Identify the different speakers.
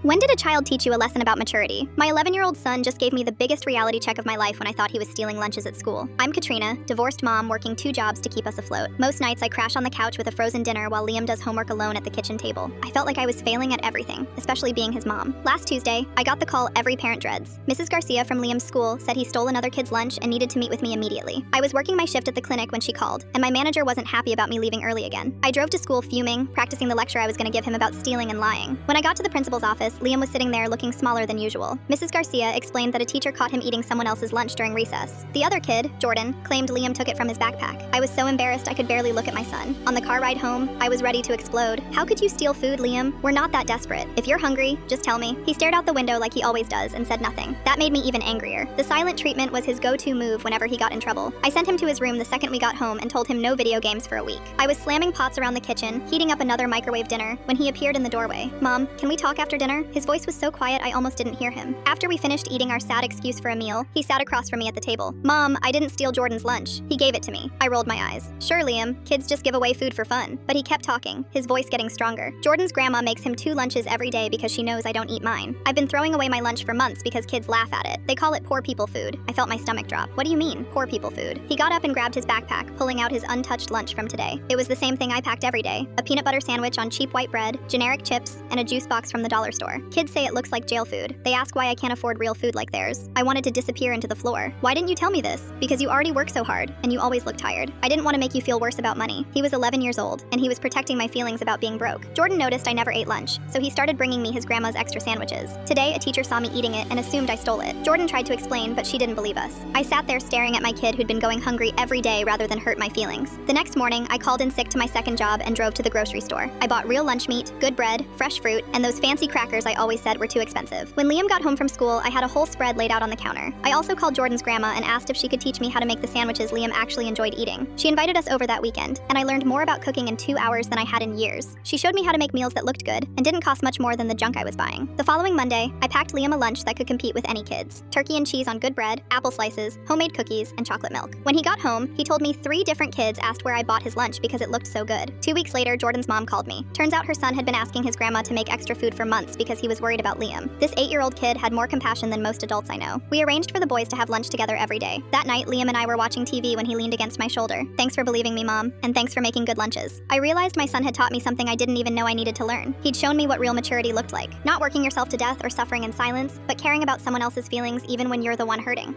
Speaker 1: When did a child teach you a lesson about maturity? My 11-year-old son just gave me the biggest reality check of my life when I thought he was stealing lunches at school. I'm Katrina, divorced mom working 2 jobs to keep us afloat. Most nights I crash on the couch with a frozen dinner while Liam does homework alone at the kitchen table. I felt like I was failing at everything, especially being his mom. Last Tuesday, I got the call every parent dreads. Mrs. Garcia from Liam's school said he stole another kid's lunch and needed to meet with me immediately. I was working my shift at the clinic when she called, and my manager wasn't happy about me leaving early again. I drove to school fuming, practicing the lecture I was going to give him about stealing and lying. When I got to the principal's office, Liam was sitting there looking smaller than usual. Mrs. Garcia explained that a teacher caught him eating someone else's lunch during recess. The other kid, Jordan, claimed Liam took it from his backpack. I was so embarrassed I could barely look at my son. On the car ride home, I was ready to explode. How could you steal food, Liam? We're not that desperate. If you're hungry, just tell me. He stared out the window like he always does and said nothing. That made me even angrier. The silent treatment was his go-to move whenever he got in trouble. I sent him to his room the second we got home and told him no video games for a week. I was slamming pots around the kitchen, heating up another microwave dinner, when he appeared in the doorway. Mom, can we talk after dinner? His voice was so quiet I almost didn't hear him. After we finished eating our sad excuse for a meal, he sat across from me at the table. Mom, I didn't steal Jordan's lunch. He gave it to me. I rolled my eyes. Sure, Liam, kids just give away food for fun. But he kept talking, his voice getting stronger. Jordan's grandma makes him 2 lunches every day because she knows I don't eat mine. I've been throwing away my lunch for months because kids laugh at it. They call it poor people food. I felt my stomach drop. What do you mean, poor people food? He got up and grabbed his backpack, pulling out his untouched lunch from today. It was the same thing I packed every day. A peanut butter sandwich on cheap white bread, generic chips, and a juice box from the dollar store. Kids say it looks like jail food. They ask why I can't afford real food like theirs. I wanted to disappear into the floor. Why didn't you tell me this? Because you already work so hard, and you always look tired. I didn't want to make you feel worse about money. He was 11 years old, and he was protecting my feelings about being broke. Jordan noticed I never ate lunch, so he started bringing me his grandma's extra sandwiches. Today, a teacher saw me eating it and assumed I stole it. Jordan tried to explain, but she didn't believe us. I sat there staring at my kid who'd been going hungry every day rather than hurt my feelings. The next morning, I called in sick to my second job and drove to the grocery store. I bought real lunch meat, good bread, fresh fruit, and those fancy crackers I always said were too expensive. When Liam got home from school, I had a whole spread laid out on the counter. I also called Jordan's grandma and asked if she could teach me how to make the sandwiches Liam actually enjoyed eating. She invited us over that weekend, and I learned more about cooking in 2 hours than I had in years. She showed me how to make meals that looked good and didn't cost much more than the junk I was buying. The following Monday, I packed Liam a lunch that could compete with any kids. Turkey and cheese on good bread, apple slices, homemade cookies, and chocolate milk. When he got home, he told me 3 different kids asked where I bought his lunch because it looked so good. 2 weeks later, Jordan's mom called me. Turns out her son had been asking his grandma to make extra food for months because he was worried about Liam. This 8-year-old kid had more compassion than most adults I know. We arranged for the boys to have lunch together every day. That night, Liam and I were watching TV when he leaned against my shoulder. Thanks for believing me, Mom, and thanks for making good lunches. I realized my son had taught me something I didn't even know I needed to learn. He'd shown me what real maturity looked like. Not working yourself to death or suffering in silence, but caring about someone else's feelings even when you're the one hurting.